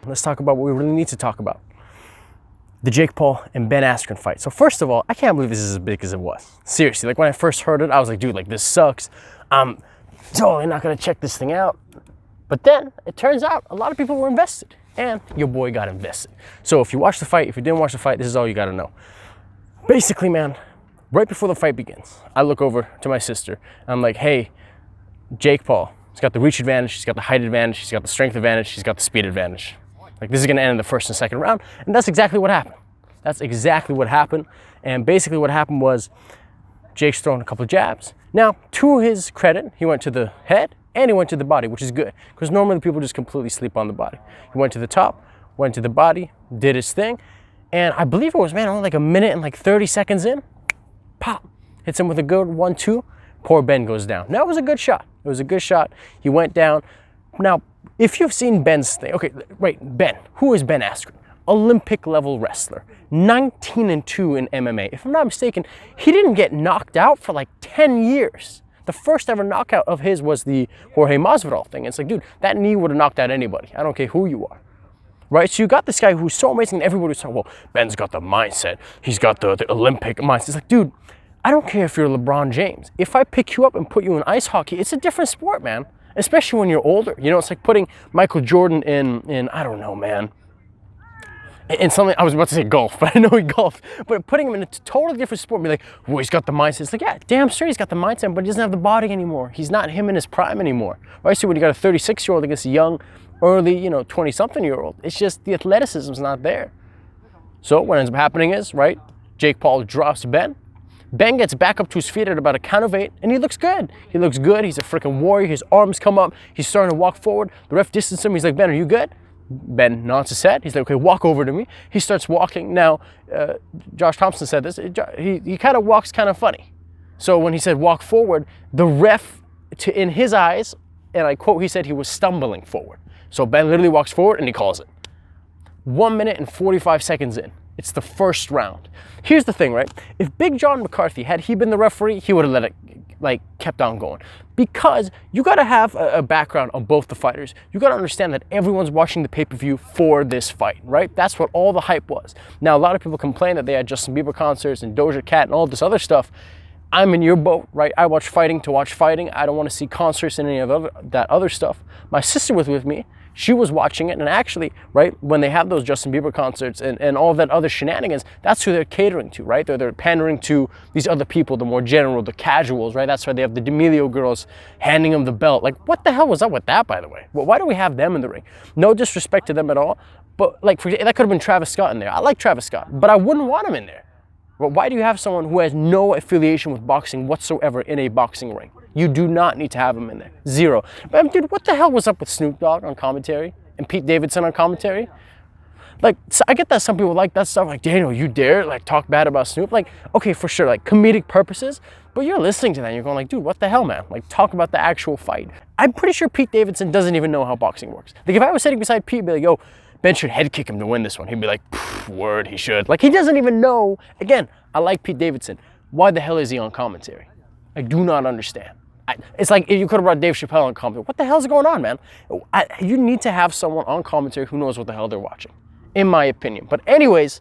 let's talk about what we really need to talk about. The Jake Paul and Ben Askren fight. So first of all, I can't believe this is as big as it was. Seriously, like when I first heard it, I was like, dude, like this sucks. I'm totally not gonna check this thing out. But then it turns out a lot of people were invested and your boy got invested. So if you watched the fight, if you didn't watch the fight, this is all you gotta know. Basically, man, right before the fight begins, I look over to my sister and I'm like, hey, Jake Paul, he's got the reach advantage, he's got the height advantage, he's got the strength advantage, he's got the speed advantage. Like this is gonna end in the first and second round. And that's exactly what happened. That's exactly what happened. And basically what happened was Jake's throwing a couple of jabs. Now, to his credit, he went to the head and he went to the body, which is good. Because normally people just completely sleep on the body. He went to the top, went to the body, did his thing. And I believe it was, man, only like a minute and like 30 seconds in, pop, hits him with a good 1-2. Poor Ben goes down. Now, it was a good shot. It was a good shot. He went down. Now, if you've seen Ben's thing, okay, right, Ben, who is Ben Askren? Olympic level wrestler, 19-2 in MMA. If I'm not mistaken, he didn't get knocked out for like 10 years. The first ever knockout of his was the Jorge Masvidal thing. It's like, dude, that knee would have knocked out anybody. I don't care who you are. Right? So you got this guy who's so amazing, and everybody's saying, well, Ben's got the mindset. He's got the Olympic mindset. It's like, dude, I don't care if you're LeBron James. If I pick you up and put you in ice hockey, it's a different sport, man. Especially when you're older. You know, it's like putting Michael Jordan in I don't know, man. In something, I was about to say golf, but I know he golfed. But putting him in a totally different sport, be like, well, he's got the mindset. It's like, yeah, damn straight he's got the mindset, but he doesn't have the body anymore. He's not him in his prime anymore. Right? So when you got a 36-year-old against a young, early, 20-something-year-old, it's just the athleticism's not there. So what ends up happening is, right, Jake Paul drops Ben. Ben gets back up to his feet at about a count of 8, and he looks good. He looks good. He's a freaking warrior. His arms come up. He's starting to walk forward. The ref distances him. He's like, Ben, are you good? Ben nods his head. He's like, okay, walk over to me. He starts walking. Now, Josh Thompson said this. He kind of walks kind of funny. So when he said walk forward, the ref, in his eyes, and I quote, he said he was stumbling forward. So Ben literally walks forward and he calls it. 1 minute and 45 seconds in. It's the first round. Here's the thing, right? If Big John McCarthy, had he been the referee, he would have let it, kept on going. Because you got to have a background on both the fighters. You got to understand that everyone's watching the pay-per-view for this fight, right? That's what all the hype was. Now, a lot of people complain that they had Justin Bieber concerts and Doja Cat and all this other stuff. I'm in your boat, right? I watch fighting to watch fighting. I don't want to see concerts and any of that other stuff. My sister was with me. She was watching it, and actually, right, when they have those Justin Bieber concerts and all that other shenanigans, that's who they're catering to, right? They're pandering to these other people, the more general, the casuals, right? That's why they have the D'Amelio girls handing them the belt. Like, what the hell was up with that, by the way? Well, why do we have them in the ring? No disrespect to them at all, but that could have been Travis Scott in there. I like Travis Scott, but I wouldn't want him in there. Well, why do you have someone who has no affiliation with boxing whatsoever in a boxing ring? You do not need to have him in there. Zero. But dude, what the hell was up with Snoop Dogg on commentary and Pete Davidson on commentary? Like, so I get that some people like that stuff. Like, Daniel, you dare talk bad about Snoop? Like, okay, for sure, comedic purposes. But you're listening to that and you're going like, dude, what the hell, man? Talk about the actual fight. I'm pretty sure Pete Davidson doesn't even know how boxing works. If I was sitting beside Pete, I'd be like, yo, Ben should head kick him to win this one. He'd be like, word, he should. He doesn't even know. Again, I like Pete Davidson. Why the hell is he on commentary? I do not understand. It's like if you could have brought Dave Chappelle on commentary. What the hell's going on, man? You need to have someone on commentary who knows what the hell they're watching, in my opinion. But anyways,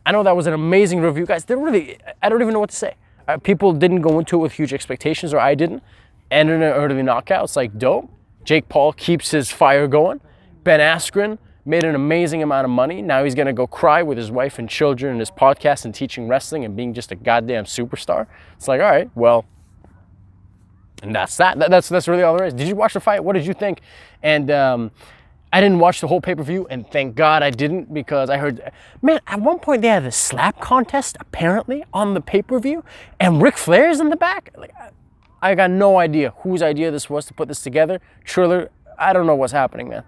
I know that was an amazing review, guys. I don't even know what to say. People didn't go into it with huge expectations, or I didn't. Ended in an early knockout. It's dope. Jake Paul keeps his fire going. Ben Askren made an amazing amount of money. Now he's gonna go cry with his wife and children and his podcast and teaching wrestling and being just a goddamn superstar. It's all right, well, and that's that. That's really all there is. Did you watch the fight? What did you think? And I didn't watch the whole pay-per-view, and thank God I didn't, because I heard, man, at one point they had a slap contest apparently on the pay-per-view, and Ric Flair's in the back. I got no idea whose idea this was to put this together. Triller, I don't know what's happening, man.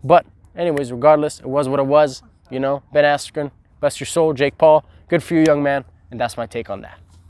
But anyways, regardless, it was what it was. Ben Askren, bless your soul, Jake Paul. Good for you, young man. And that's my take on that.